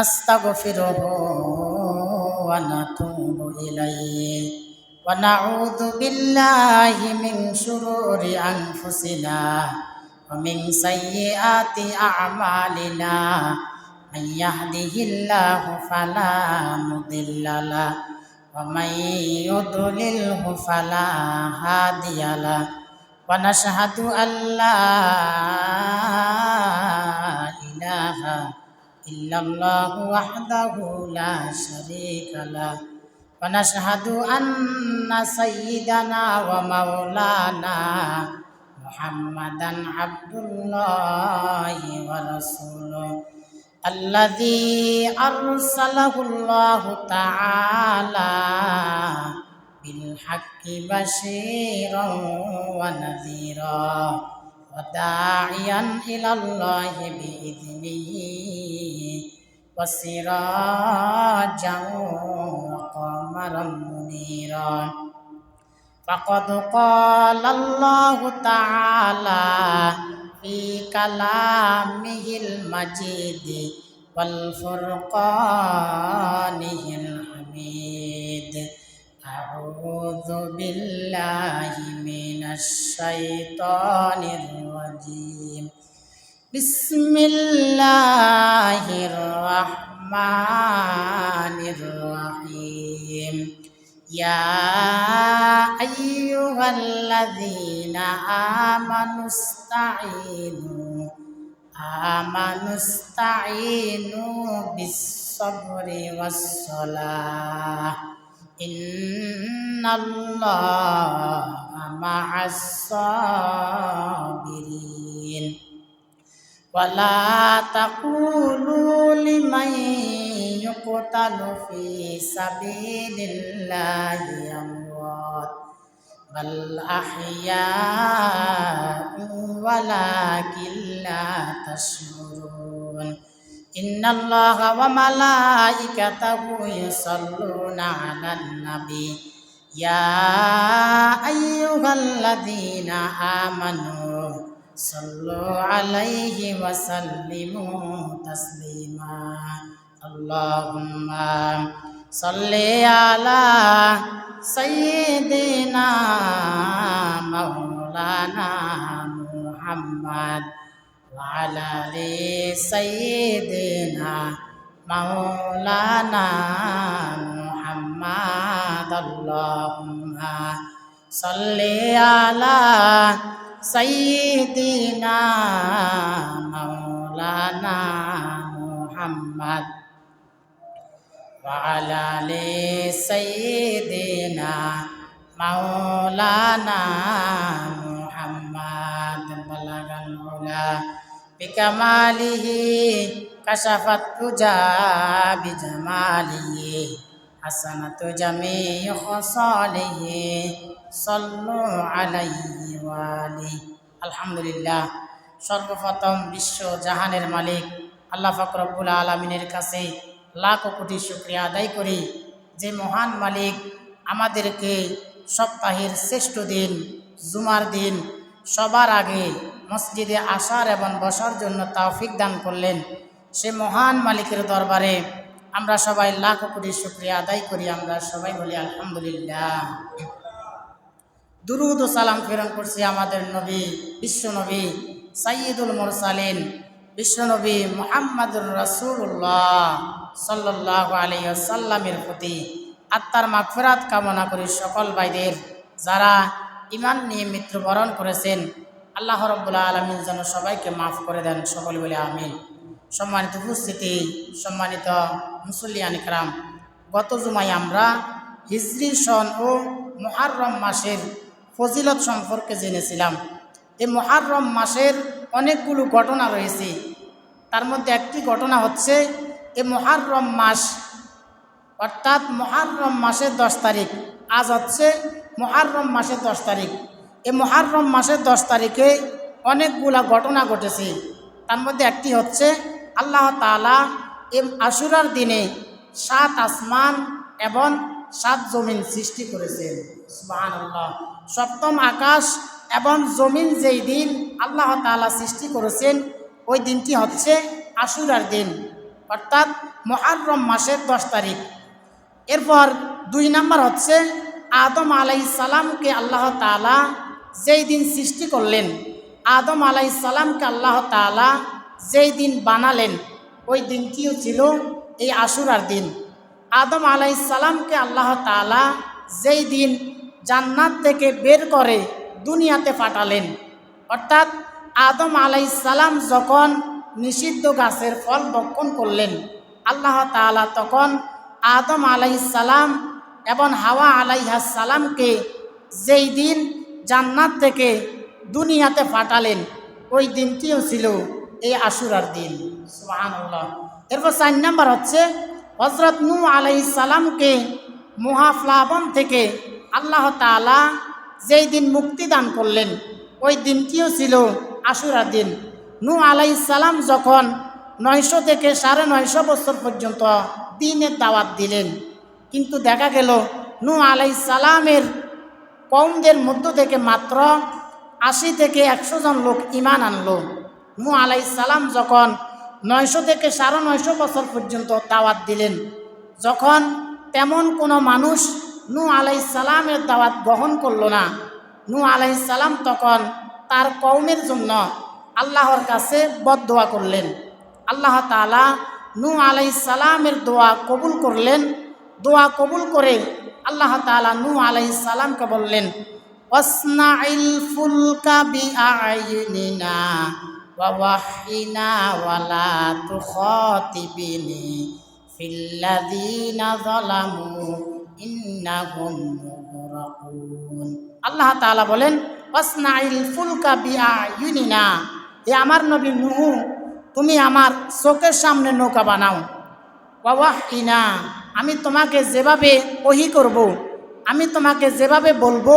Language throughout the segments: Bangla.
نستغفره ونتوب إليه ونعوذ بالله من شرور أنفسنا ومن سيئات أعمالنا من يهده الله فلا مضل له ومن يضلله فلا هادي له ونشهد أن لا إله إلا الله وحده لا شريك له ونشهد أن سيدنا ومولانا محمدا عبد الله ورسوله الذي أرسله الله تعالى بالحق بشيرا ونذيرا وداعيا إلى الله بإذنه وسراجا وقمرا منيرا فقد قال الله تعالى في كلامه المجيد والفرقانه الحميد أعوذ بالله من الشيطان الرجيم بسم الله الرحمن الرحيم يا أيها الذين آمنوا استعينوا بالصبر والصلاة إن الله مع الصابرين ولا تقولوا لمن يقتل في سبيل الله أموات بل أحياء ولكن لا تشعرون إن الله وملائكته يصلون على النبي يا أيها الذين آمنوا صلوا عليه وسلموا تسليما اللهم صل على سيدنا مولانا محمد وعلى آل سيدنا مولانا محمد اللهم صل على سيدنا مولانا محمد وعلى آل سيدنا مولانا محمد بلغ العلا بكماله كشف الدجى بجماله حسنة جميع خصاله صلوا عليه وآله আলহামদুলিল্লাহ। সর্বপ্রথম বিশ্ব জাহানের মালিক আল্লাহ পাক রব্বুল আলামিনের কাছে লাখ কোটি শুকরিয়া আদায় করি যে মহান মালিক আমাদেরকে সপ্তাহের শ্রেষ্ঠ দিন জুমার দিন সবার আগে মসজিদে আসার এবং বসার জন্য তৌফিক দান করলেন। সে মহান মালিকের দরবারে আমরা সবাই লাখ কোটি শুকরিয়া আদায় করি। আমরা সবাই বলি আলহামদুলিল্লাহ। দুরুদ ও সালাম প্রেরণ করছি আমাদের নবী বিশ্ব নবী সাইয়্যিদুল মুরসালিন বিশ্ব নবী মুহাম্মদুর রাসূলুল্লাহ সাল্লাল্লাহু আলাইহি ওয়াসাল্লামের প্রতি। আত্মার মাগফিরাত কামনা করি সকল ভাইদের যারা ঈমান নিয়ে মৃত্যুবরণ করেছেন। আল্লাহ রাব্বুল আলামিন যেন সবাইকে মাফ করে দেন, সকলে বলে আমিন। সম্মানিত উপস্থিতি, সম্মানিত মুসল্লিয়ান ইকরাম, গত জুমায় আমরা হিজরি সন ও মুহররম মাসের ফজিলত সম্পর্কে জেনেছিলাম। এই মুহররম মাসের অনেকগুলো ঘটনা রয়েছে। তার মধ্যে একটি ঘটনা হচ্ছে এই মুহররম মাস, অর্থাৎ মুহররম মাসের 10 তারিখ। আজ হচ্ছে মুহররম মাসের 10 তারিখ। এই মুহররম মাসের 10 তারিখে অনেকগুলা ঘটনা ঘটেছে। তার মধ্যে একটি হচ্ছে আল্লাহ তাআলা এই আশুরার দিনে 7 আসমান এবং 7 জমিন সৃষ্টি করেছেন। সুবহানাল্লাহ। সপ্তম আকাশ এবং জমিন যেই দিন আল্লাহ তাআলা সৃষ্টি করেছেন ওই দিনটি হচ্ছে আশুরার দিন। অর্থাৎ মুহররম মাসের 10 তারিখ। এরপর 2 নাম্বার হচ্ছে আদম আলাইহিস সালামকে আল্লাহ তাআলা যেই দিন সৃষ্টি করলেন, আদম আলাইহিস সালামকে আল্লাহ তাআলা যেই দিন বানালেন ওই দিনটিও ছিল এই আশুরার দিন। আদম আলাইহিস সালামকে আল্লাহ তাআলা যেই দিন জান্নাত থেকে বের করে দুনিয়াতে পাঠালেন, অর্থাৎ আদম আলাইহিস সালাম যখন নিষিদ্ধ গাছের ফল ভক্ষণ করলেন, আল্লাহ তাআলা তখন আদম আলাইহিস সালাম এবং হাওয়া আলাইহিস সালামকে যেই দিন জান্নাত থেকে দুনিয়াতে পাঠালেন ওই দিনটিও ছিল এই আশুরার দিন। সুবহানাল্লাহ। এরপর 4 নাম্বার হচ্ছে হযরত নূহ আলাইহিস সালামকে মহাপ্লাবন থেকে আল্লাহ তাআলা যেই দিন মুক্তি দান করলেন ওই দিনটিও ছিল আশুরার দিন। নূহ আলাইহিস সালাম যখন 900 থেকে 950 বছর পর্যন্ত দ্বীনের দাওয়াত দিলেন, কিন্তু দেখা গেল নূহ আলাইহিস সালামের কওমদের মধ্য থেকে মাত্র 80 থেকে 100 জন লোক ঈমান আনলো। নূহ আলাইহিস সালাম যখন 900 থেকে 950 বছর পর্যন্ত দাওয়াত দিলেন, যখন তেমন কোনো মানুষ নূহ আলাইহিস সালামের দাওয়াত গ্রহণ করলো না, নূহ আলাইহিস সালাম তখন তার কওমের জন্য আল্লাহর কাছে বদদোয়া করলেন। আল্লাহ তাআলা নূহ আলাইহিস সালামের দোয়া কবুল করলেন। দোয়া কবুল করে আল্লাহ তাআলা নূহ আলাইহিস সালামকে বললেন, ওয়াসনাইল ফুলকা বিআইনিনা ওয়া ওয়াহইনা ওয়ালা তুখাতিবিনি ফিল্লাযীনা যালামু ইন্নাহুম মুগরাকুন। আল্লাহ তাআলা বলেন, ওয়াসনাইল ফুলকা বিআইনিনা, এ আমার নবী নূহ, তুমি আমার চোখের সামনে নৌকা বানাও। ওয়া ওয়াহইনা, আমি তোমাকে যেভাবে ওহী করব, আমি তোমাকে যেভাবে বলবো,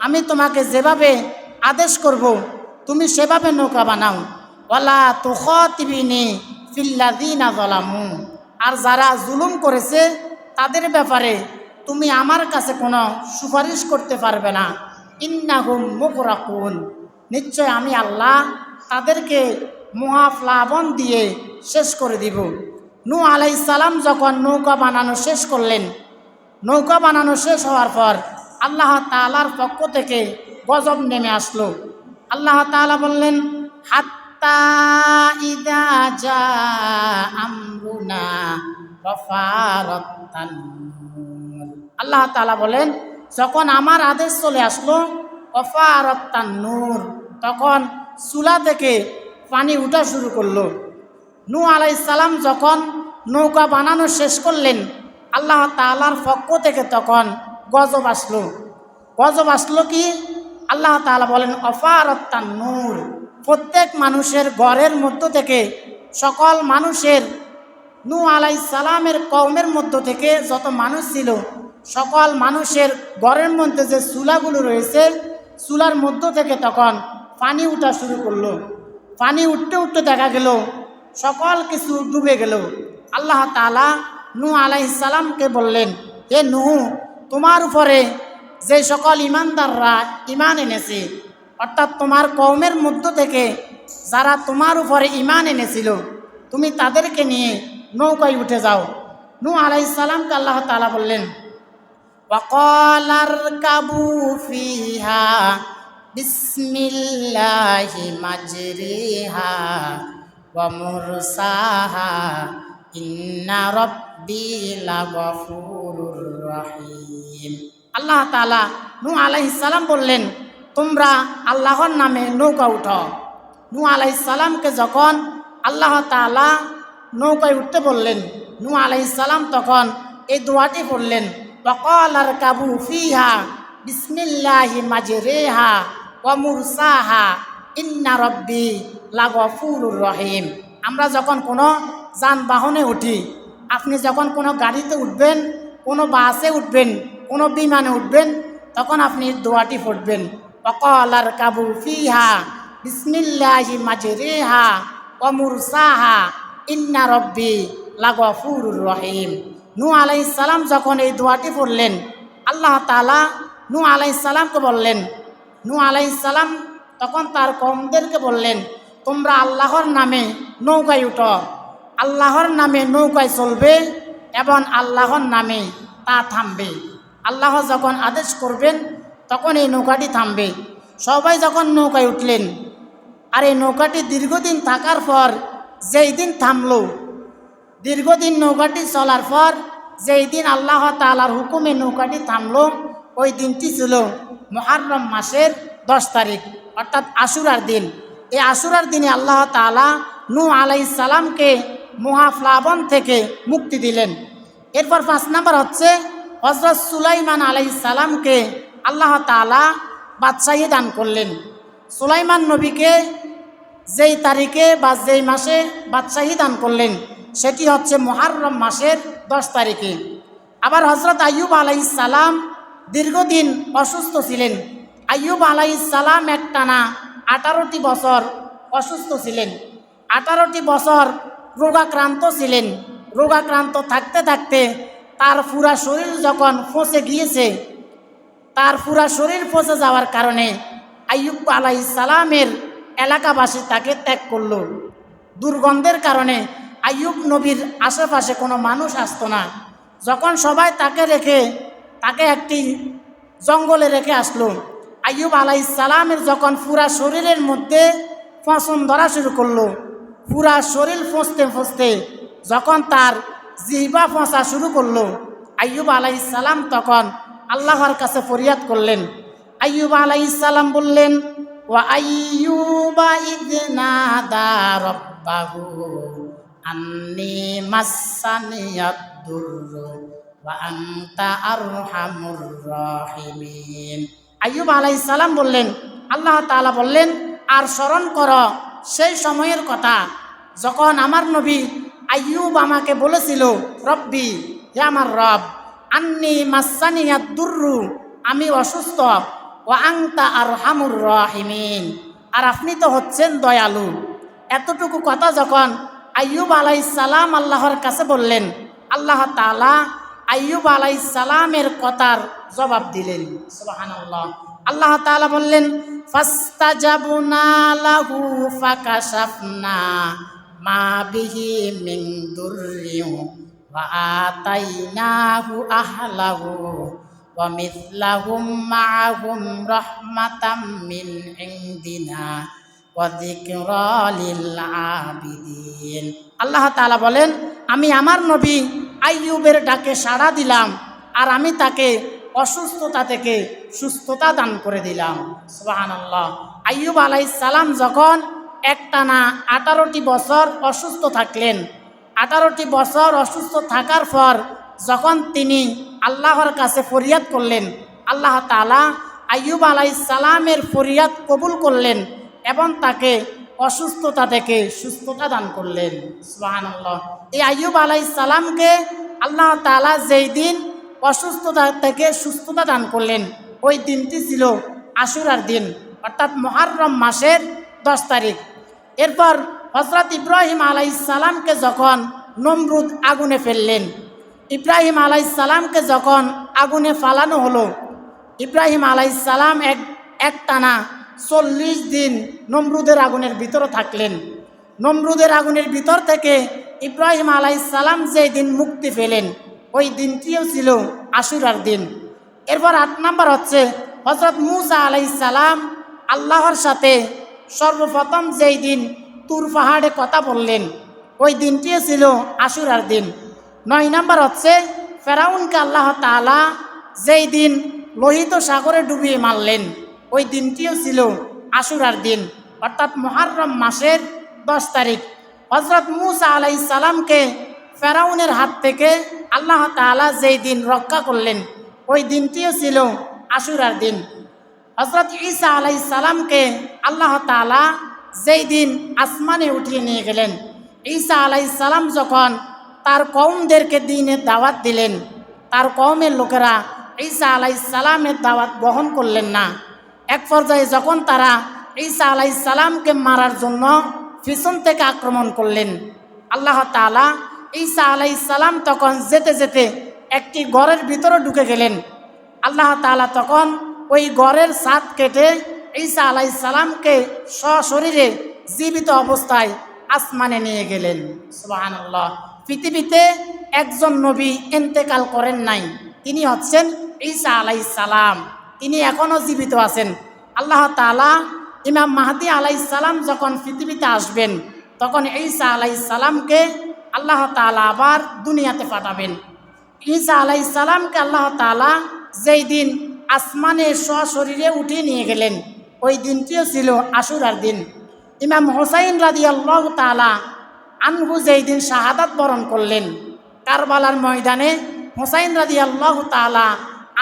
আমি তোমাকে যেভাবে আদেশ করব তুমি সেভাবে নৌকা বানাও। ওয়ালা তুখাতিবিনি ফিল্লাযীনা যালামু, আর যারা জুলুম করেছে তাদের ব্যাপারে তুমি আমার কাছে কোনো সুপারিশ করতে পারবে না। ইন্নাহুম মুগরাকুন, নিশ্চয় আমি আল্লাহ তাদেরকে মহাপ্লাবন দিয়ে শেষ করে দিব। নূহ আলাইহিস সালাম যখন নৌকা বানানো শেষ করলেন, নৌকা বানানো শেষ হওয়ার পর আল্লাহ তাআলার পক্ষ থেকে গজব নেমে আসলো। আল্লাহ তাআলা বললেন, হাত্তা ইযা জা আমরুনা ওয়াফারাত তান্নুর। আল্লাহ তাআলা বলেন, যখন আমার আদেশ চলে আসলো ওয়াফারাত তান্নুর, তখন চুলা থেকে পানি উঠা শুরু করলো। নূহ আলাইহিস সালাম যখন নৌকা বানানো শেষ করলেন, আল্লাহ তাআলার পক্ষ থেকে তখন গজব আসলো। গজব আসলো কি? আল্লাহ তাআলা বলেন, ওয়াফারাত তান্নুর, প্রত্যেক মানুষের ঘরের মধ্য থেকে, সকল মানুষের, নূহ আলাইহিস সালামের কওমের মধ্য থেকে যত মানুষ ছিল সকল মানুষের ঘরের মধ্যে যে চুলাগুলো রয়েছে চুলার মধ্য থেকে তখন পানি উঠা শুরু করলো। পানি উঠতে উঠতে দেখা গেল সকল কিছু ডুবে গেল। আল্লাহ তাআলা নূহ আলাইহিস সালামকে বললেন, হে নূহ, তোমার উপরে যে সকল ঈমানদাররা ঈমান এনেছে, অর্থাৎ তোমার কওমের মধ্য থেকে যারা তোমার উপরে ঈমান এনেছিল, তুমি তাদেরকে নিয়ে নৌকায় উঠে যাও। নূহ আলাইহিস সালামকে আল্লাহ তাআলা বললেন, ওয়াকালা আরকাবু ফিহা বিসমিল্লাহি মাজরিহা ওয়া মুরসাহা ইন্না রাব্বি লাগফুরুর রহিম। আল্লাহ তাআলা নূহ আলাইহিস সালাম বললেন, তোমরা আল্লাহর নামে নৌকা উঠাও। নূহ আলাইহিস সালামকে যখন আল্লাহ তাআলা নৌকায় উঠতে বললেন, নূহ আলাইহিস সালাম তখন এই দোয়াটি পড়লেন, ওয়াকালা আরকাবু ফিহা বিসমিল্লাহি মাজরিহা ওয়া মুরসাহা ইন্না রাব্বি লাগফুরুর রহিম। আমরা যখন কোনো যানবাহনে উঠি, আপনি যখন কোনো গাড়িতে উঠবেন, কোনো বাসে উঠবেন, কোনো বিমানে উঠবেন, তখন আপনি দোয়াটি পড়বেন, ওয়াকালা আরকাবু ফিহা বিসমিল্লাহি মাজরিহা ওয়া মুরসাহা ইন্না রাব্বি লাগফুরুর রহিম। নূহ আলাইহিস সালাম যখন এই দোয়াটি পড়লেন, আল্লাহ তাআলা নূহ আলাইহিস সালামকে বললেন, নূহ আলাইহিস সালাম তখন তার কওমদেরকে বললেন, তোমরা আল্লাহর নামে নৌকায় উঠো। আল্লাহর নামে নৌকায় চলবে এবং আল্লাহর নামে তা থামবে। আল্লাহ যখন আদেশ করবেন তখন এই নৌকাটি থামবে। সবাই যখন নৌকায় উঠলেন, আর এই নৌকাটি দীর্ঘদিন থাকার পর যেই দিন থামলো, দীর্ঘদিন নৌকাটি চলার পর যেই দিন আল্লাহ তাআলার হুকুমে নৌকাটি থামলো, ওই দিনটি ছিল মুহররম মাসের 10 তারিখ, অর্থাৎ আশুরার দিন। এই আশুরার দিনে আল্লাহ তাআলা নূহ আলাইহিস সালামকে মহাপ্লাবন থেকে মুক্তি দিলেন। এরপর 5 নাম্বার হচ্ছে হযরত সুলাইমান আলাইহিস সালামকে আল্লাহ তাআলা বাদশাহী দান করলেন। সুলাইমান নবীকে যেই তারিখে বা যেই মাসে বাদশাহী দান করলেন সেটি হচ্ছে মুহররম মাসের 10 তারিখে। আবার হযরত আইয়ুব আলাইহিস সালাম দীর্ঘদিন অসুস্থ ছিলেন। আইয়ুব আলাইহিস সালাম একটানা 18টি বছর অসুস্থ ছিলেন। 18টি বছর রোগাক্রান্ত ছিলেন। রোগাক্রান্ত থাকতে থাকতে তার পুরা শরীর যখন ফসে গিয়েছে, তার পুরা শরীর ফসে যাওয়ার কারণে আইয়ুব আলাইহিস সালামের এলাকাবাসী তাকে ত্যাগ করল। দুর্গন্ধের কারণে আইয়ুব নবীর আশেপাশে কোনো মানুষ আসতো না। যখন সবাই তাকে রেখে তাকে একটি জঙ্গলে রেখে আসলো, আইয়ুব আলাইহিস সালামের যখন পুরা শরীরের মধ্যে ফসন ধরা শুরু করলো, পুরা শরীর ফসতে ফসতে যখন তার জিহ্বা ফসা শুরু করলো, আইয়ুব আলাইহিস সালাম তখন আল্লাহর কাছে ফরিয়াদ করলেন। আইয়ুব আলাইহিস সালাম বললেন, ওয়া আইয়ুবা ইয নাদা রাব্বাহু আন্নী মাসসানিয়াদ দুররু ওয়া আনতা আরহামুর রাহিমিন। আইয়ুব আলাইহিস সালাম বললেন, আল্লাহ তাআলা বললেন, আর স্মরণ করো সেই সময়ের কথা যখন আমার নবী আইয়ুব আমাকে বলেছিল, রব্বি, হে আমার রব, আন্নী মাসসানিয়াদ দুররু, আমি অসুস্থ, ওয়া আনতা আরহামুর রাহিমিন, আর আপনি তো হচ্ছেন দয়ালু। এতটুকু কথা যখন আইয়ুব আলাইহিস সালাম আল্লাহর কাছে বললেন, আল্লাহ তাআলা আইয়ুব আলাইহিস সালামের কথার জবাব দিলেন। সুবহানাল্লাহ। আল্লাহ তাআলা বললেন, ফাস্তাজাবনা লাহু ফাকাশাফনা মা বিহি মিন দুররিন ওয়া আতাইনাহু আহলাহু ওয়া মিথলাহুম মাআহুম রাহমাতাম মিন ইনদিনা ওয়া যিকরা লিল আবিদিন। আল্লাহ তাআলা বলেন, আমি আমার নবী আইয়ুবের ডাকে সাড়া দিলাম, আর আমি তাকে অসুস্থতা থেকে সুস্থতা দান করে দিলাম। সুবহানাল্লাহ। আইয়ুব আলাইহিস সালাম যখন একটানা 18টি বছর অসুস্থ থাকলেন, 18টি বছর অসুস্থ থাকার পর যখন তিনি আল্লাহর কাছে ফরিয়াদ করলেন, আল্লাহ তাআলা আইয়ুব আলাইহিস সালামের ফরিয়াদ কবুল করলেন এবং তাকে অসুস্থতা থেকে সুস্থতা দান করলেন। সুবহানাল্লাহ। এই আইয়ুব আলাইহিস সালামকে আল্লাহ তাআলা যেই দিন অসুস্থতা থেকে সুস্থতা দান করলেন, ওই দিনটি ছিল আশুরার দিন, অর্থাৎ মুহররম মাসের 10 তারিখ। এরপর হযরত ইব্রাহিম আলাইহিস সালামকে যখন নমরুদ আগুনে ফেললেন, ইব্রাহিম আলাইহিস সালামকে যখন আগুনে ফালানো হলো, ইব্রাহিম আলাইহিস সালাম একটানা 40 দিন নমরুদের আগুনের ভিতরে থাকলেন। নমরুদের আগুনের ভিতর থেকে ইব্রাহিম আলাইহিস সালাম যেই দিন মুক্তি পেলেন, ওই দিনটিও ছিল আশুরার দিন। এরপর 8 নাম্বার হচ্ছে হযরত মূসা আলাইহিস সালাম আল্লাহর সাথে সর্বপ্রথম যেই দিন তুর পাহাড়ে কথা বললেন, ওই দিনটিও ছিল আশুরার দিন। 9 নাম্বার হচ্ছে ফেরাউনকে আল্লাহ তাআলা যেই দিন লোহিত সাগরে ডুবিয়ে মারলেন, ওই দিনটিও ছিল আশুরার দিন, অর্থাৎ মুহররম মাসের 10 তারিখ। হযরত মূসা আলাইহিস সালামকে ফেরাউনের হাত থেকে আল্লাহ তাআলা যেই দিন রক্ষা করলেন, ওই দিনটিও ছিল আশুরার দিন। হযরত ঈসা আলাইহিস সালামকে আল্লাহ তাআলা যেই দিন আসমানে উঠিয়ে নিয়ে গেলেন, ঈসা আলাইহিস সালাম যখন তার কওমদেরকে দ্বীনের দাওয়াত দিলেন, তার কওমের লোকেরা ঈসা আলাইহিস সালামের দাওয়াত গ্রহণ করলেন না। এক পর্যায়ে যখন তারা ঈসা আলাইহিস সালামকে মারার জন্য পিছন থেকে আক্রমণ করলেন, আল্লাহ তাআলা ঈসা আলাইহিস সালাম তখন যেতে যেতে একটি ঘরের ভিতরে ঢুকে গেলেন। আল্লাহ তাআলা তখন ওই ঘরের ছাদ কেটে ঈসা আলাইহিস সালামকে সশরীরে জীবিত অবস্থায় আসমানে নিয়ে গেলেন। সুবহানাল্লাহ। পৃথিবীতে একজন নবী ইন্তেকাল করেন নাই, তিনি হচ্ছেন ঈসা আলাইহিস সালাম। তিনি এখনো জীবিত আছেন। আল্লাহ তাআলা ইমাম মাহদী আলাইহিস সালাম যখন পৃথিবীতে আসবেন, তখন ঈসা আলাইহিস সালামকে আল্লাহ তাআলা আবার দুনিয়াতে পাঠাবেন। ঈসা আলাইহিস সালামকে আল্লাহ তাআলা যেই দিন আসমানে সশরীরে উঠিয়ে নিয়ে গেলেন, ওই দিনটিও ছিল আশুরার দিন। ইমাম হুসাইন রাদিয়াল্লাহু তাআলা আনহু যেই দিন শাহাদাত বরণ করলেন কারবালার ময়দানে, হুসাইন রাদিয়াল্লাহু তাআলা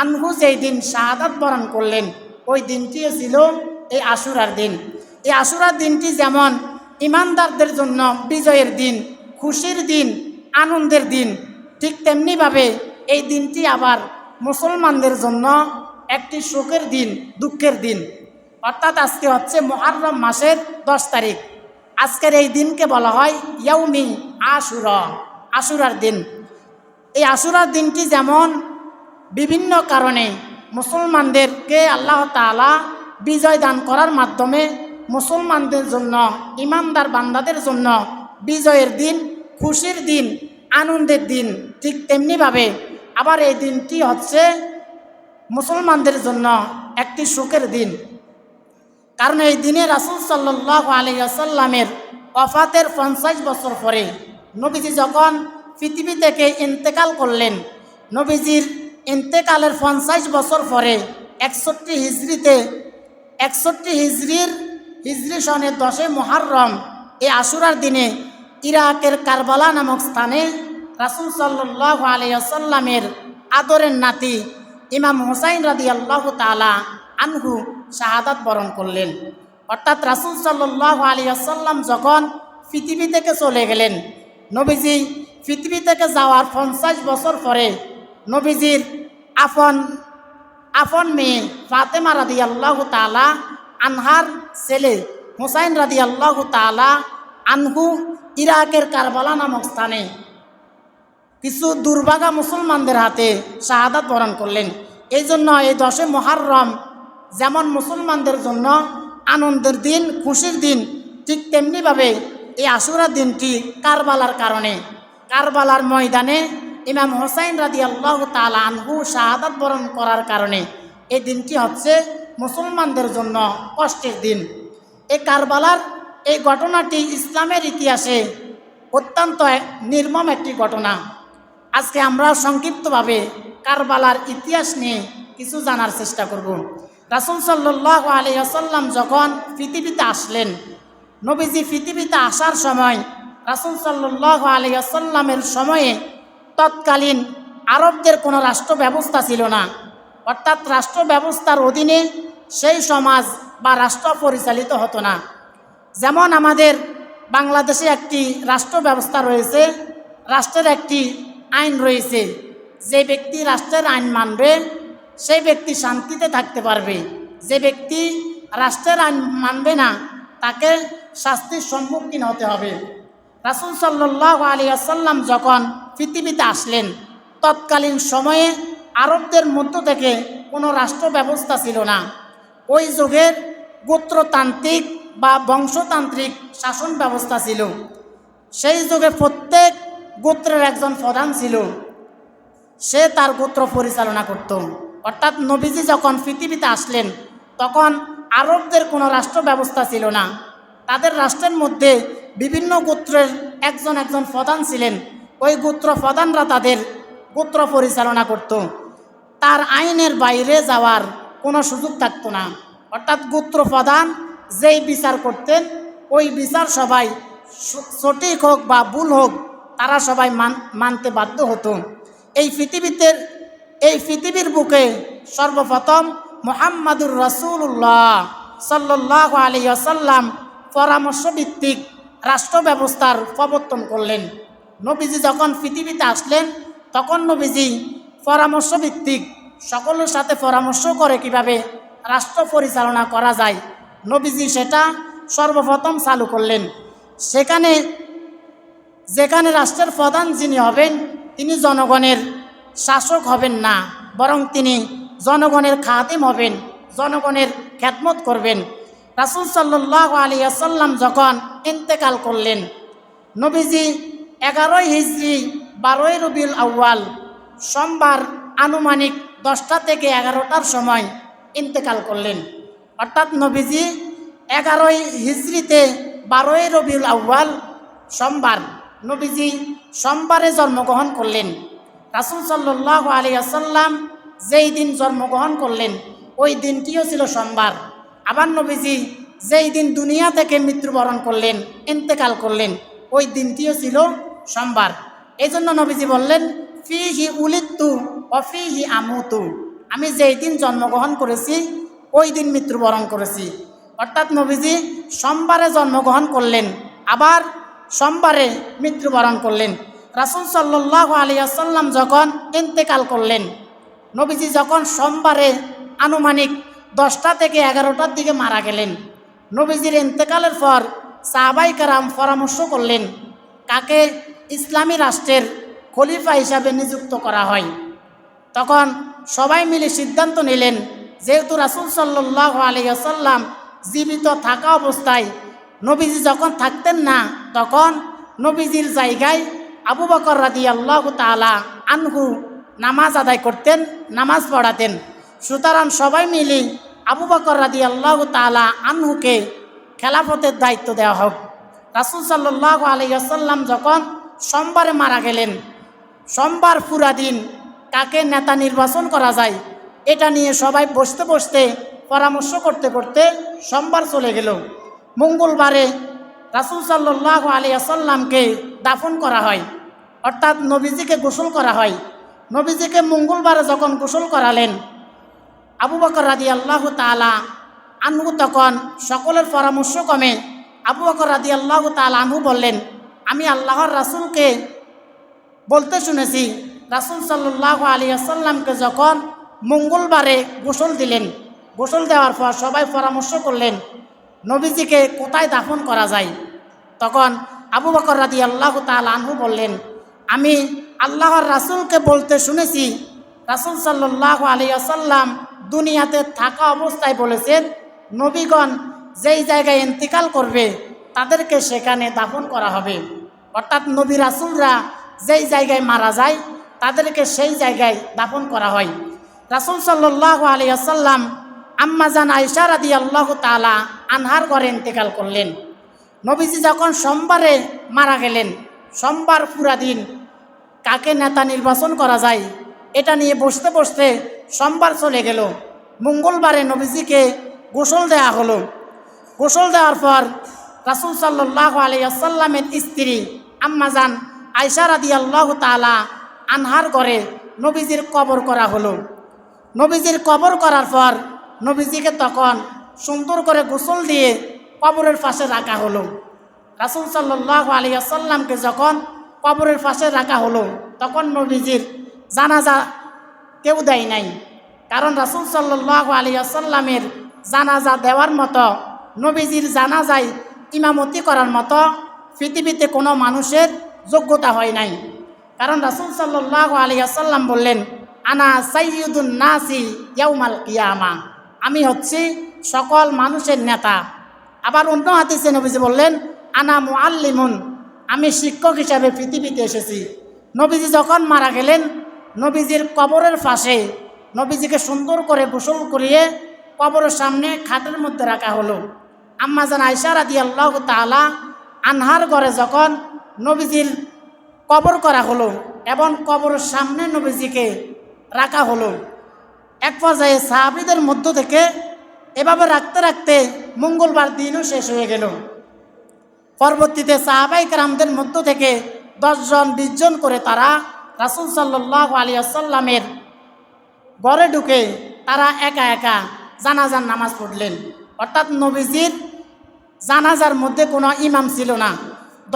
আনহু যেই দিন শাহাদাত বরণ করলেন, ওই দিনটিও ছিল এই আশুরার দিন। এই আশুরার দিনটি যেমন ইমানদারদের জন্য বিজয়ের দিন, খুশির দিন, আনন্দের দিন, ঠিক তেমনিভাবে এই দিনটি আবার মুসলমানদের জন্য একটি শোকের দিন, দুঃখের দিন। অর্থাৎ আজকে হচ্ছে মুহররম মাসের 10 তারিখ। আজকের এই দিনকে বলা হয় ইয়াউমি আশুরা, আশুরার দিন। এই আশুরার দিনটি যেমন বিভিন্ন কারণে মুসলমানদেরকে আল্লাহ তাআলা বিজয় দান করার মাধ্যমে মুসলমানদের জন্য, ইমানদার বান্দাদের জন্য বিজয়ের দিন, খুশির দিন, আনন্দের দিন, ঠিক তেমনিভাবে আবার এই দিনটি হচ্ছে মুসলমানদের জন্য একটি সুখের দিন। কারণ এই দিনে রাসূল সাল্লাল্লাহু আলাইহি ওয়াসাল্লামের ওয়াফাতের 50 বছর পরে নবীজি যখন পৃথিবী থেকে ইন্তেকাল করলেন, নবীজির ইন্তেকালের 50 বছর পরে 61 হিজরিতে 61 হিজরি সনে 10 মুহররম এই আশুরার দিনে ইরাকের কারবালা নামক স্থানে রাসূল সাল্লাল্লাহু আলাইহি ওয়াসাল্লামের আদরের নাতি ইমাম হুসাইন রাদিয়াল্লাহু তাআলা আনহু শাহাদাত বরণ করলেন। অর্থাৎ রাসূল সাল্লাল্লাহু আলাইহি ওয়াসাল্লাম যখন পৃথিবী থেকে চলে গেলেন, নবীজি পৃথিবী থেকে যাওয়ার 50 বছর পরে নবীজির আপন মেয়ে ফাতেমা রাদিয়াল্লাহু তাআলা আনহার ছেলে হুসাইন রাদিয়াল্লাহু তাআলা আনহু ইরাকের কারবালা নামক স্থানে কিছু দুর্ভাগা মুসলমানদের হাতে শাহাদাত বরণ করলেন। এই জন্য এই 10 মুহররম যেমন মুসলমানদের জন্য আনন্দের দিন, খুশির দিন, ঠিক তেমনিভাবে এই আশুরার দিনটি কারবালার কারণে, কারবালার ময়দানে ইমাম হুসাইন রাদিয়াল্লাহু তাআলা আনহু শাহাদাত বরণ করার কারণে এই দিনটি হচ্ছে মুসলমানদের জন্য কষ্টের দিন। এই কারবালার এই ঘটনাটি ইসলামের ইতিহাসে অত্যন্ত নির্মম একটি ঘটনা। আজকে আমরা সংক্ষিপ্তভাবে কারবালার ইতিহাস নিয়ে কিছু জানার চেষ্টা করব। রাসূল সাল্লাল্লাহু আলাইহি ওয়াসাল্লাম যখন পৃথিবীতে আসলেন, নবীজি পৃথিবীতে আসার সময় রাসূল সাল্লাল্লাহু আলাইহি ওয়াসাল্লামের সময়ে তৎকালীন আরবদের কোনো রাষ্ট্র ব্যবস্থা ছিল না। অর্থাৎ রাষ্ট্র ব্যবস্থার অধীনে সেই সমাজ বা রাষ্ট্র পরিচালিত হতো না। যেমন আমাদের বাংলাদেশে একটি রাষ্ট্র ব্যবস্থা রয়েছে, রাষ্ট্রের একটি আইন রয়েছে। যে ব্যক্তি রাষ্ট্রের আইন মানবে সেই ব্যক্তি শান্তিতে থাকতে পারবে, যে ব্যক্তি রাষ্ট্রের আইন মানবে না তাকে শাস্তির সম্মুখীন হতে হবে। রাসূল সাল্লাল্লাহু আলাইহি ওয়াসাল্লাম যখন পৃথিবীতে আসলেন, তৎকালীন সময়ে আরবদের মধ্য থেকে কোনো রাষ্ট্র ব্যবস্থা ছিল না। ওই যুগের গোত্রতান্ত্রিক বা বংশতান্ত্রিক শাসন ব্যবস্থা ছিল। সেই যুগে প্রত্যেক গোত্রের একজন প্রধান ছিল, সে তার গোত্র পরিচালনা করত। অর্থাৎ নবীজি যখন পৃথিবীতে আসলেন তখন আরবদের কোনো রাষ্ট্র ব্যবস্থা ছিল না। তাদের রাষ্ট্রের মধ্যে বিভিন্ন গোত্রের একজন প্রধান ছিলেন। ওই গোত্র প্রধানরা তাদের গোত্র পরিচালনা করত। তার আইনের বাইরে যাওয়ার কোনো সুযোগ থাকতো না। অর্থাৎ গোত্র প্রধান যেই বিচার করতেন ওই বিচার সবাই সঠিক হোক বা ভুল হোক তারা সবাই মানতে বাধ্য হতো। এই পৃথিবীর বুকে সর্বপ্রথম মুহাম্মাদুর রাসূলুল্লাহ সাল্লাল্লাহু আলাইহি ওয়াসাল্লাম পরামর্শভিত্তিক রাষ্ট্র ব্যবস্থার প্রবর্তন করলেন। নবীজি যখন পৃথিবীতে আসলেন তখন নবীজি পরামর্শভিত্তিক সকলের সাথে পরামর্শ করে কিভাবে রাষ্ট্র পরিচালনা করা যায়, নবীজি সেটা সর্বপ্রথম চালু করলেন। যেখানে রাষ্ট্রের প্রধান যিনি হবেন তিনি জনগণের শাসক হবেন না, বরং তিনি জনগণের খাদিম হবেন, জনগণের খেদমত করবেন। রাসূল সাল্লাল্লাহু আলাইহি ওয়াসাল্লাম যখন ইন্তেকাল করলেন নবীজি 11 হিজরি 12 রবিউল আউয়াল সোমবার আনুমানিক 10টা থেকে 11টার সময় ইন্তেকাল করলেন। অর্থাৎ নবীজি 11 হিজরিতে 12 রবিউল আউয়াল সোমবার নবীজি সোমবারে জন্মগ্রহণ করলেন। রাসূল সাল্লাল্লাহু আলাইহি ওয়াসাল্লাম যেই দিন জন্মগ্রহণ করলেন ওই দিনটিও ছিল সোমবার। আবার নবীজি যেই দিন দুনিয়া থেকে মৃত্যুবরণ করলেন, ইন্তেকাল করলেন, ওই দিনটিও ছিল সোমবার। এই জন্য নবীজি বললেন, ফিহি উলিদতু ওয়া ফিহি আমুতু, আমি যেই দিন জন্মগ্রহণ করেছি ওই দিন মৃত্যুবরণ করেছি। অর্থাৎ নবীজি সোমবারে জন্মগ্রহণ করলেন, আবার সোমবারে মৃত্যুবরণ করলেন। রাসূল সাল্লাল্লাহু আলাইহি ওয়াসাল্লাম যখন ইন্তেকাল করলেন, নবীজি যখন সোমবারে আনুমানিক 10টা থেকে 11টার দিকে মারা গেলেন, নবীজির ইন্তেকালের পর সাহাবায়ে কেরাম পরামর্শ করলেন কাকে ইসলামী রাষ্ট্রের খলিফা হিসাবে নিযুক্ত করা হয়। তখন সবাই মিলে সিদ্ধান্ত নিলেন, যেহেতু রাসূল সাল্লাল্লাহু আলাইহি ওয়াসাল্লাম জীবিত থাকা অবস্থায় নবীজি যখন থাকতেন না, তখন নবীজির জায়গায় আবু বকর রাদিয়াল্লাহু তাআলা আনহু নামাজ আদায় করতেন, নামাজ পড়াতেন। সুতরাং সবাই মিলে আবু বকর রাদিয়াল্লাহু তাআলা আনহুকে খেলাফতের দায়িত্ব দেওয়া হোক। রাসূল সাল্লাল্লাহু আলাইহি ওয়াসাল্লাম যখন সোমবারে মারা গেলেন, সোমবার পুরা দিন কাকে নেতা নির্বাচন করা যায় এটা নিয়ে সবাই বসতে বসতে পরামর্শ করতে করতে সোমবার চলে গেল। মঙ্গলবারে রাসূল সাল্লাল্লাহু আলাইহি ওয়াসাল্লামকে দাফন করা হয়, অর্থাৎ নবীজিকে গোসল করা হয়। নবীজিকে মঙ্গলবারে যখন গোসল করালেন, আবু বকর রাদিয়াল্লাহু তাআলা আনহু তখন সকলের পরামর্শ ক্রমে আবু বকর রাদিয়াল্লাহু তাআলা আনহু বললেন, আমি আল্লাহর রাসূলকে বলতে শুনেছি রাসূল সাল্লাল্লাহু আলাইহি ওয়াসাল্লামকে যখন মঙ্গলবারে গোসল দিলেন, গোসল দেওয়ার পর সবাই পরামর্শ করলেন নবীজিকে কোথায় দাফন করা যায়। তখন আবু বকর রাদিয়াল্লাহু তাআলা আনহু বললেন, আমি আল্লাহর রাসূলকে বলতে শুনেছি রাসূল সাল্লাল্লাহু আলাইহি ওয়াসাল্লাম দুনিয়াতে থাকা অবস্থায় বলেছেন, নবীগণ যেই জায়গায় ইন্তিকাল করবে তাদেরকে সেখানে দাফন করা হবে। অর্থাৎ নবী রাসূলরা যেই জায়গায় মারা যায় তাদেরকে সেই জায়গায় দাফন করা হয়। রাসূল সাল্লাল্লাহু আলাইহি ওয়াসাল্লাম আম্মা জান আয়েশা রাদিয়াল্লাহু তাআলা আনহার ঘরে ইন্তেকাল করলেন। নবীজি যখন সোমবারে মারা গেলেন, সোমবার পুরা দিন কাকে নেতা নির্বাচন করা যায় এটা নিয়ে বসতে বসতে সোমবার চলে গেল। মঙ্গলবারে নবীজিকে গোসল দেওয়া হলো। গোসল দেওয়ার পর রাসূল সাল্লাল্লাহু আলাইহি ওয়াসাল্লামের স্ত্রী আম্মা জান আয়েশা রাদিয়াল্লাহু তাআলা আনহার ঘরে নবীজির কবর করা হলো। নবীজির কবর করার পর নবীজিকে তখন সুন্দর করে গোসল দিয়ে কবরের পাশে রাখা হলো। রাসূল সাল্লাল্লাহু আলাইহি ওয়াসাল্লামকে যখন কবরের পাশে রাখা হলো, তখন নবীজির জানাজা কেউ দেয় নাই। কারণ রাসূল সাল্লাল্লাহু আলাইহি ওয়াসাল্লামের জানাজা দেওয়ার মতো, নবীজির জানাজায় ইমামতি করার মতো পৃথিবীতে কোনো মানুষের যোগ্যতা হয় নাই। কারণ রাসূল সাল্লাল্লাহু আলাইহি ওয়াসাল্লাম বললেন, আনা সাইয়্যিদুন নাসি ইয়াউমাল কিয়ামা, আমি হচ্ছি সকল মানুষের নেতা। আবার অন্য হাদিসে নবীজি বললেন, আনা মুআল্লিমুন, আমি শিক্ষক হিসাবে পৃথিবীতে এসেছি। নবীজি যখন মারা গেলেন, নবীজির কবরের পাশে নবীজিকে সুন্দর করে গোসল করিয়ে কবরের সামনে খাটের মধ্যে রাখা হলো। আম্মা জান আয়েশা রাদিয়াল্লাহু তাআলা আনহার ঘরে যখন নবীজির কবর করা হলো এবং কবরের সামনে নবীজিকে রাখা হলো, এক পর্যায়ে সাহাবীদের মধ্য থেকে এভাবে রাখতে রাখতে মঙ্গলবার দিনও শেষ হয়ে গেল। পরবর্তীতে সাহাবায়ে কেরামদের মধ্য থেকে 10 জন 20 জন করে তারা রাসূল সাল্লাল্লাহু আলাইহি ওয়াসাল্লামের ঘরে ঢুকে তারা একা একা জানাজার নামাজ পড়লেন। অর্থাৎ নবীজির জানাজার মধ্যে কোনো ইমাম ছিল না।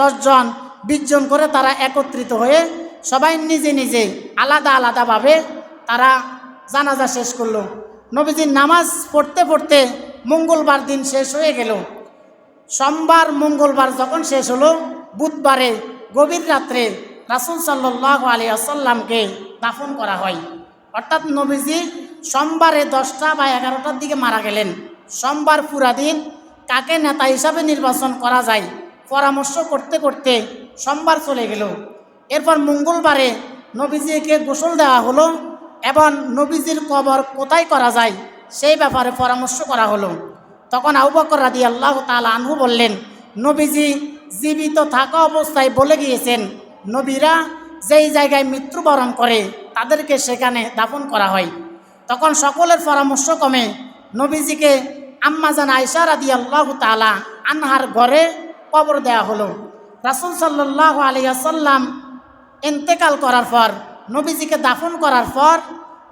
10 জন 20 জন করে তারা একত্রিত হয়ে সবাই নিজে নিজে আলাদা আলাদাভাবে তারা জানাজা শেষ করলো। নবীজির নামাজ পড়তে পড়তে মঙ্গলবার দিন শেষ হয়ে গেল। সোমবার মঙ্গলবার যখন শেষ হলো, বুধবারে গভীর রাত্রে রাসূল সাল্লাল্লাহু আলাইহি ওয়াসাল্লামকে দাফন করা হয়। অর্থাৎ নবীজি সোমবারে 10টা বা 11টার দিকে মারা গেলেন। সোমবার পুরা দিন কাকে নেতা হিসাবে নির্বাচন করা যায় পরামর্শ করতে করতে সোমবার চলে গেল। এরপর মঙ্গলবারে নবীজিকে গোসল দেওয়া হলো এবং নবীজির কবর কোথায় করা যায় সেই ব্যাপারে পরামর্শ করা হলো। তখন আবু বকর রাদিয়াল্লাহু তাআলা আনহু বললেন, নবীজি জীবিত থাকা অবস্থায় বলে গিয়েছেন, নবীরা যেই জায়গায় মৃত্যুবরণ করে তাদেরকে সেখানে দাফন করা হয়। তখন সকলের পরামর্শ কমে নবীজিকে আম্মাজান আয়েশা রাদিয়াল্লাহু তাআলা আনহার ঘরে কবর দেওয়া হলো। রাসূল সাল্লাল্লাহু আলাইহি ওয়াসাল্লাম ইন্তেকাল করার পর, নবীজিকে দাফন করার পর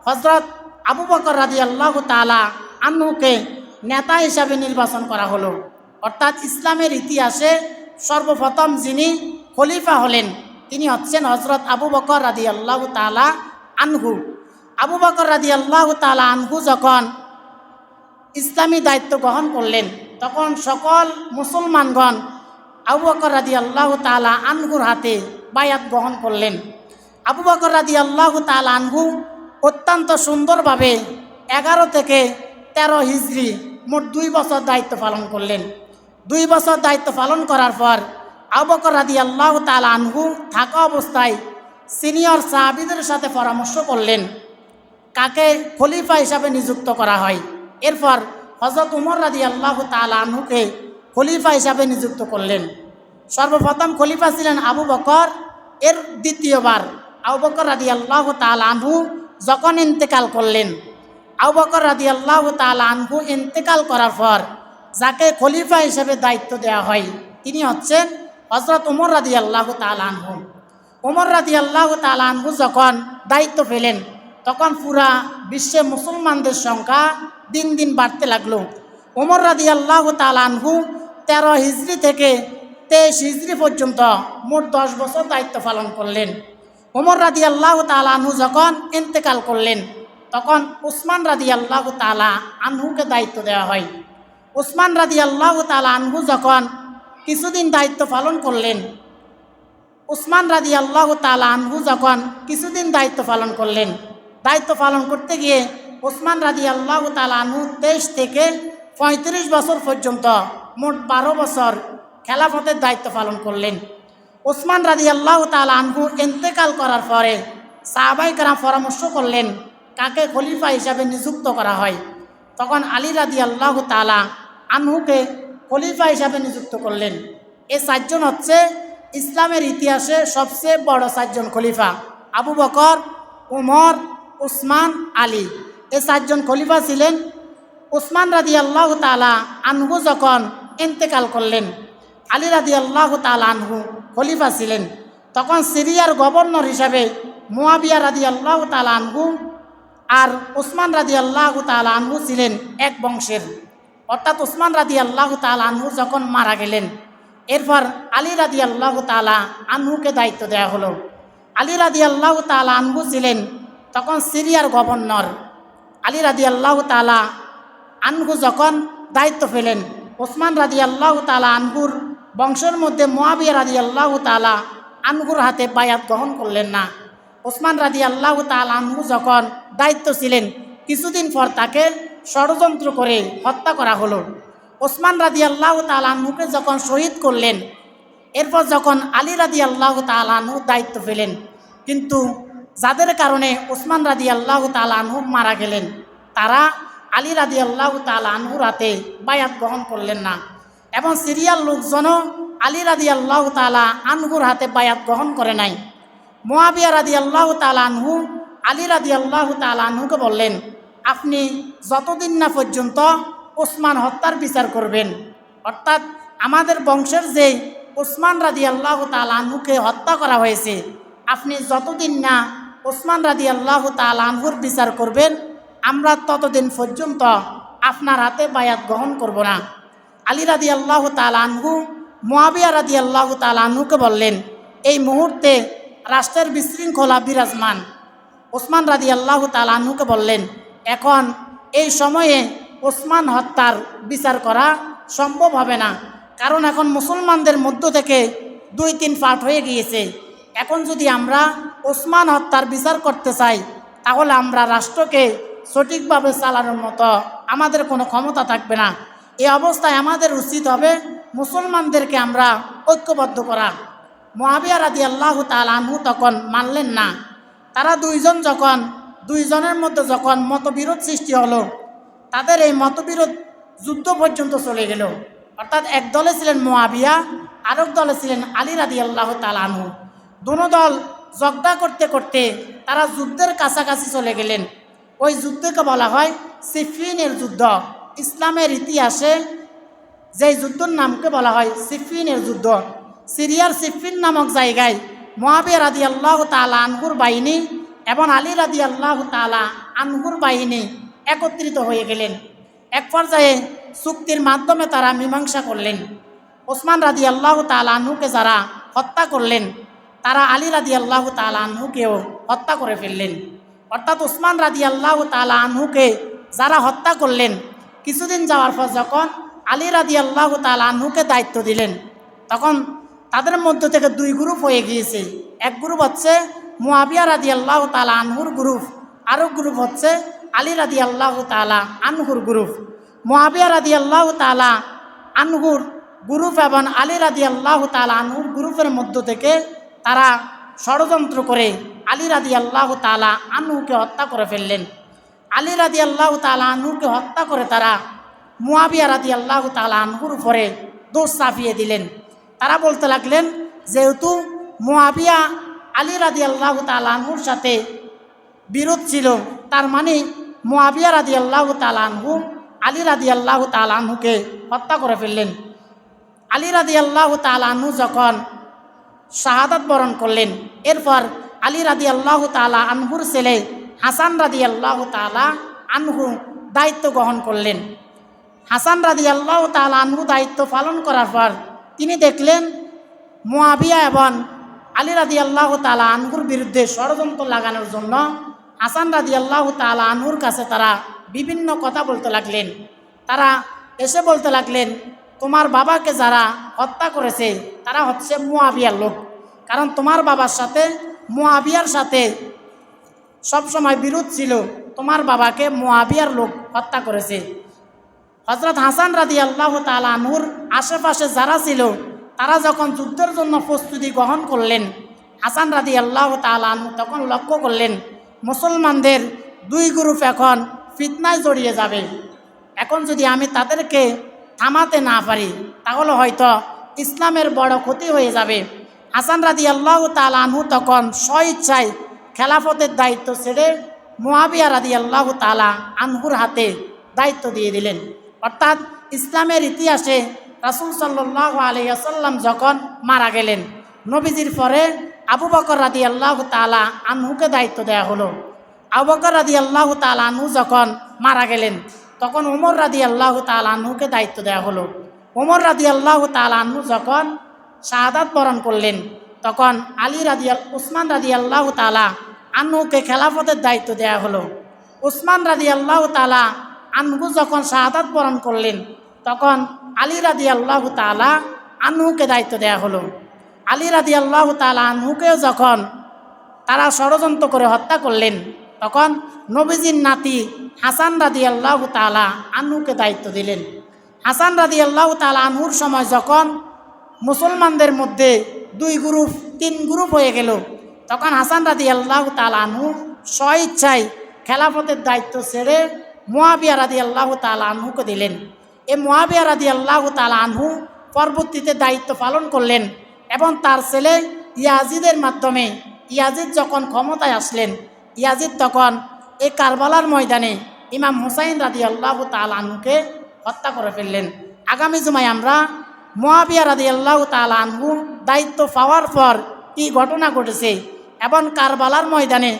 হযরত আবু বকর রাদিয়াল্লাহু তাআলা আনহুকে নেতা হিসাবে নির্বাচন করা হলো। অর্থাৎ ইসলামের ইতিহাসে সর্বপ্রথম যিনি খলিফা হলেন তিনি হচ্ছেন হযরত আবু বকর রাদিয়াল্লাহু তাআলা আনহু। আবু বকর রাদিয়াল্লাহু তাআলা আনহু যখন ইসলামী দায়িত্ব গ্রহণ করলেন তখন সকল মুসলমানগণ আবু বকর রাদিয়াল্লাহু তাআলা আনহুর হাতে বায়াত গ্রহণ করলেন। আবু বকর রাদিয়াল্লাহু তাআলা আনহু অত্যন্ত সুন্দরভাবে 11 থেকে 13 হিজরি মোট 2 বছর দায়িত্ব পালন করলেন। 2 বছর দায়িত্ব পালন করার পর আবু বকর রাদিয়াল্লাহু তাআলা আনহু থাকা অবস্থায় সিনিয়র সাহাবীদের সাথে পরামর্শ করলেন কাকে খলিফা হিসাবে নিযুক্ত করা হয়। এরপর হযরত উমর রাদিয়াল্লাহু তাআলা আনহুকে খলিফা হিসাবে নিযুক্ত করলেন। সর্বপ্রথম খলিফা ছিলেন আবু বকর। এর দ্বিতীয়বার আবু বকর রাদিয়াল্লাহু তাআলা আনহু যখন ইন্তেকাল করলেন, আবু বকর রাদিয়াল্লাহু তাআলা আনহু ইন্তেকাল করার পর যাকে খলিফা হিসেবে দায়িত্ব দেওয়া হয় তিনি হচ্ছেন হযরত উমর রাদিয়াল্লাহু তাআলা আনহু। উমর রাদিয়াল্লাহু তাআলা আনহু যখন দায়িত্ব পেলেন তখন পুরা বিশ্বে মুসলমানদের সংখ্যা দিন দিন বাড়তে লাগলো। উমর রাদিয়াল্লাহু তাআলা আনহু 13 হিজরি থেকে 23 হিজরি পর্যন্ত মোট 10 বছর দায়িত্ব পালন করলেন। উমর রাদিয়াল্লাহু তাআলা আনহু যখন ইন্তেকাল করলেন তখন উসমান রাদিয়াল্লাহু তাআলা আনহুকে দায়িত্ব দেওয়া হয়। উসমান রাদিয়াল্লাহু তাআলা আনহু যখন কিছুদিন দায়িত্ব পালন করলেন, উসমান রাদিয়াল্লাহু তাআলা আনহু যখন কিছুদিন দায়িত্ব পালন করলেন, দায়িত্ব পালন করতে গিয়ে উসমান রাদিয়াল্লাহু তাআলা আনহু 23 থেকে 35 বছর পর্যন্ত মোট 12 বছর খেলাফতের দায়িত্ব পালন করলেন। উসমান রাদিয়াল্লাহু তাআলা আনহু ইন্তেকাল করার পরে সাহাবায়ে কেরাম পরামর্শ করলেন কাকে খলিফা হিসাবে নিযুক্ত করা হয়। তখন আলী রাদিয়াল্লাহু তাআলা আনহুকে খলিফা হিসাবে নিযুক্ত করলেন। এই 4 জন হচ্ছে ইসলামের ইতিহাসে সবচেয়ে বড় 4 জন খলিফা। আবু বকর, উমর, উসমান, আলী, এই 4 জন খলিফা ছিলেন। উসমান রাদিয়াল্লাহু তাআলা আনহু যখন ইন্তেকাল করলেন, আলী রাদিয়াল্লাহু তাআলা আনহু খলিফা ছিলেন। তখন সিরিয়ার গভর্নর হিসাবে মুয়াবিয়া রাদিয়াল্লাহু তাআলা আনহু আর উসমান রাদিয়াল্লাহু তাআলা আনহু ছিলেন এক বংশের। অর্থাৎ উসমান রাদিয়াল্লাহু তাআলা আনহু যখন মারা গেলেন এরপর আলী রাদিয়াল্লাহু তাআলা আনহুকে দায়িত্ব দেওয়া হলো। আলী রাদিয়াল্লাহু তাআলা আনহু ছিলেন তখন সিরিয়ার গভর্নর। আলী রাদিয়াল্লাহু তাআলা আনহু যখন দায়িত্ব পেলেন উসমান রাদিয়াল্লাহু তাআলা আনহুর বংশের মধ্যে মুয়াবিয়া রাদিয়াল্লাহু তাআলা আনহুর হাতে বায়াত গ্রহণ করলেন না। উসমান রাদিয়াল্লাহু তাআলা আনহু যখন দায়িত্ব ছিলেন কিছুদিন পর তাকে ষড়যন্ত্র করে হত্যা করা হলো। উসমান রাদিয়াল্লাহু তাআলা আনহুকে যখন শহীদ করলেন এরপর যখন আলী রাদিয়াল্লাহু তাআলা আনহু দায়িত্ব পেলেন, কিন্তু যাদের কারণে উসমান রাদিয়াল্লাহু তাআলা আনহু মারা গেলেন তারা আলী রাদিয়াল্লাহু তাআলা আনহুর হাতে বায়াত গ্রহণ করলেন না এবং সিরিয়ার লোকজনও আলী রাদিয়াল্লাহু তাআলা আনহুর হাতে বায়াত গ্রহণ করে নাই। মুয়াবিয়া রাদিয়াল্লাহু তাআলা আনহু আলী রাদিয়াল্লাহু তাআলা আনহুকে বললেন, আপনি যতদিন না পর্যন্ত উসমান হত্যার বিচার করবেন, অর্থাৎ আমাদের বংশের যে উসমান রাদিয়াল্লাহু তাআলা আনহুকে হত্যা করা হয়েছে, আপনি যতদিন না উসমান রাদিয়াল্লাহু তাআলা আনহুর বিচার করবেন আমরা ততদিন পর্যন্ত আপনার হাতে বায়াত গ্রহণ করব না। আলী রাদিয়াল্লাহু তাআলা আনহু মুয়াবিয়া রাদিয়াল্লাহু তাআলা আনহুকে বললেন, এই মুহূর্তে রাষ্ট্রের বিশৃঙ্খলা বিরাজমান। উসমান রাদিয়াল্লাহু তাআলা আনহুকে বললেন, এখন এই সময়ে উসমান হত্যার বিচার করা সম্ভব হবে না, কারণ এখন মুসলমানদের মধ্য থেকে 2-3 পার্ট হয়ে গিয়েছে। এখন যদি আমরা উসমান হত্যার বিচার করতে চাই তাহলে আমরা রাষ্ট্রকে সঠিকভাবে চালানোর মতো আমাদের কোনো ক্ষমতা থাকবে না। এই অবস্থায় আমাদের উচিত হবে মুসলমানদেরকে আমরা ঐক্যবদ্ধ করা। মুআবিয়া রাদিয়াল্লাহু তাআলা আনহু তখন মানলেন না। তারা দুইজনের মধ্যে যখন মতবিরোধ সৃষ্টি হলো, তাদের এই মতবিরোধ যুদ্ধ পর্যন্ত চলে গেল। অর্থাৎ এক দলে ছিলেন মুআবিয়া, আরেক দলে ছিলেন আলী রাদিয়াল্লাহু তাআলা আনহু। দোনো দল ঝগড়া করতে করতে তারা যুদ্ধের কাছাকাছি চলে গেলেন। ওই যুদ্ধকে বলা হয় সিফিনের যুদ্ধ। ইসলামের ইতিহাসে যেই যুদ্ধের নামকে বলা হয় সিফিনের যুদ্ধ। সিরিয়ার সিফিন নামক জায়গায় মুআবিয়া রাদিয়াল্লাহু তাআলা আনহুর বাহিনী এবং আলী রাদিয়াল্লাহু তাআলা আনহুর বাহিনী একত্রিত হয়ে গেলেন। এক পর্যায়ে চুক্তির মাধ্যমে তারা মীমাংসা করলেন। ওসমান রাদিয়াল্লাহু তাআলা আনহুকে যারা হত্যা করলেন, তারা আলী রাদিয়াল্লাহু তাআলা আনহুকেও হত্যা করে ফেললেন। অর্থাৎ ওসমান রাদিয়াল্লাহু তাআলা আনহুকে যারা হত্যা করলেন, কিছুদিন যাওয়ার পর যখন আলী রাদিয়াল্লাহু তাআলা আনহুকে দায়িত্ব দিলেন, তখন তাদের মধ্য থেকে দুই গ্রুপ হয়ে গিয়েছে। এক গ্রুপ হচ্ছে মুআবিয়া রাদিয়াল্লাহু তাআলা আনহুর গ্রুপ, আরেক গ্রুপ হচ্ছে আলী রাদিয়াল্লাহু তাআলা আনহুর গ্রুপ। মুআবিয়া রাদিয়াল্লাহু তাআলা আনহুর গ্রুপ এবং আলী রাদিয়াল্লাহু তাআলা আনহুর গ্রুপের মধ্য থেকে তারা ষড়যন্ত্র করে আলী রাদিয়াল্লাহু তাআলা আনহুকে হত্যা করে ফেললেন। আলী রাদিয়াল্লাহু তাআলা আনহুকে হত্যা করে তারা মুআবিয়া রাদিয়াল্লাহু তাআলা আনহুর উপরে দোষ চাপিয়ে দিলেন। তারা বলতে লাগলেন, যেহেতু মুআবিয়া আলী রাদিয়াল্লাহু তাআলা আনহুর সাথে বিরোধ ছিল, তার মানে মুআবিয়া রাদিয়াল্লাহু তাআলা আনহু আলী রাদিয়াল্লাহু তাআলা আনহুকে হত্যা করে ফেললেন। আলী রাদিয়াল্লাহু তাআলা আনহু যখন শাহাদাত বরণ করলেন, এরপর আলী রাদিয়াল্লাহু তাআলা আনহুর ছেলে হাসান রাদিয়াল্লাহু তাআলা আনহু দায়িত্ব গ্রহণ করলেন। হাসান রাদিয়াল্লাহু তাআলা আনহু দায়িত্ব পালন করার পর তিনি দেখলেন মুআবিয়া এবং আলী রাদিয়াল্লাহু তাআলা আনহুর বিরুদ্ধে ষড়যন্ত্র লাগানোর জন্য হাসান রাদিয়াল্লাহু তাআলা আনহুর কাছে তারা বিভিন্ন কথা বলতে লাগলেন। তারা এসে বলতে লাগলেন, তোমার বাবাকে যারা হত্যা করেছে তারা হচ্ছে মুআবিয়ার লোক, কারণ তোমার বাবার সাথে মুআবিয়ার সাথে সবসময় বিরোধ ছিল, তোমার বাবাকে মুআবিয়ার লোক হত্যা করেছে। হযরত হাসান রাদিয়াল্লাহু তাআলা আনহুর আশেপাশে যারা ছিল, তারা যখন যুদ্ধের জন্য প্রস্তুতি গ্রহণ করলেন, হাসান রাদিয়াল্লাহু তাআলা আনহু তখন লক্ষ্য করলেন মুসলমানদের দুই গ্রুপ এখন ফিতনায় জড়িয়ে যাবে। এখন যদি আমি তাদেরকে থামাতে না পারি, তাহলে হয়তো ইসলামের বড় ক্ষতি হয়ে যাবে। হাসান রাদিয়াল্লাহু তাআলা আনহু তখন স্বইচ্ছায় খেলাফতের দায়িত্ব ছেড়ে মুআবিয়া রাদিয়াল্লাহু তাআলা আনহুর হাতে দায়িত্ব দিয়ে দিলেন। অর্থাৎ ইসলামের ইতিহাসে রাসূল সাল্লাল্লাহু আলাইহি ওয়াসাল্লাম যখন মারা গেলেন, নবীজির পরে আবু বকর রাদিয়াল্লাহু তাআলা আনহুকে দায়িত্ব দেওয়া হলো। আবু বকর রাদিয়াল্লাহু তাআলা আনহু যখন মারা গেলেন, তখন ওমর রাদিয়াল্লাহু তাআলা আনহুকে দায়িত্ব দেওয়া হলো। ওমর রাদিয়াল্লাহু তাআলা আনহু যখন শাহাদাত বরণ করলেন, তখন উসমান রাদিয়াল্লাহু তাআলা আনহুকে খেলাফতের দায়িত্ব দেওয়া হলো। উসমান রাদিয়াল্লাহু তাআলা আনহু যখন শাহাদাত বরণ করলেন, তখন আলী রাদিয়াল্লাহু তাআলা আনহুকে দায়িত্ব দেওয়া হলো। আলী রাদিয়াল্লাহু তাআলা আনহুকেও যখন তারা ষড়যন্ত্র করে হত্যা করলেন, তখন নবীজির নাতি হাসান রাদিয়াল্লাহু তাআলা আনহুকে দায়িত্ব দিলেন। হাসান রাদিয়াল্লাহু তাআলা আনহুর সময় যখন মুসলমানদের মধ্যে দুই গ্রুপ তিন গ্রুপ হয়ে গেল, তখন হাসান রাদিয়াল্লাহু তাআলা আনহু স্বইচ্ছায় খেলাফতের দায়িত্ব ছেড়ে মুআবিয়া রাদিয়াল্লাহু তাআলা আনহুকে দিলেন। এই মুআবিয়া রাদিয়াল্লাহু তাআলা আনহু পরবর্তীতে দায়িত্ব পালন করলেন এবং তার ছেলে ইয়াজিদের মাধ্যমে ইয়াজিদ যখন ক্ষমতায় আসলেন, ইয়াজিদ তখন এই কারবালার ময়দানে ইমাম হুসাইন রাদিয়াল্লাহু তাআলা আনহুকে হত্যা করে ফেললেন। আগামী জুমায় আমরা মুআবিয়া রাদিয়াল্লাহু তাআলা আনহু দায়িত্ব পাওয়ার পর কী ঘটনা ঘটেছে এবং কারবালার ময়দানে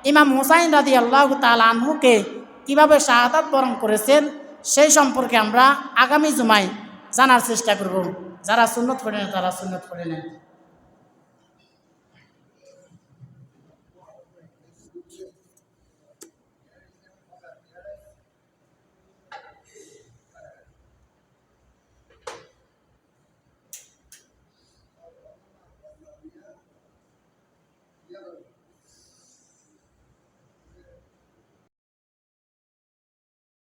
ইমাম হুসাইন রাদিয়াল্লাহু তাআলা আনহুকে কীভাবে শাহাদাত বরণ করেছেন, সেই সম্পর্কে আমরা আগামী জুমায় জানার চেষ্টা করব। যারা সুন্নত পড়ে না তারা সুন্নত পড়ে নেন।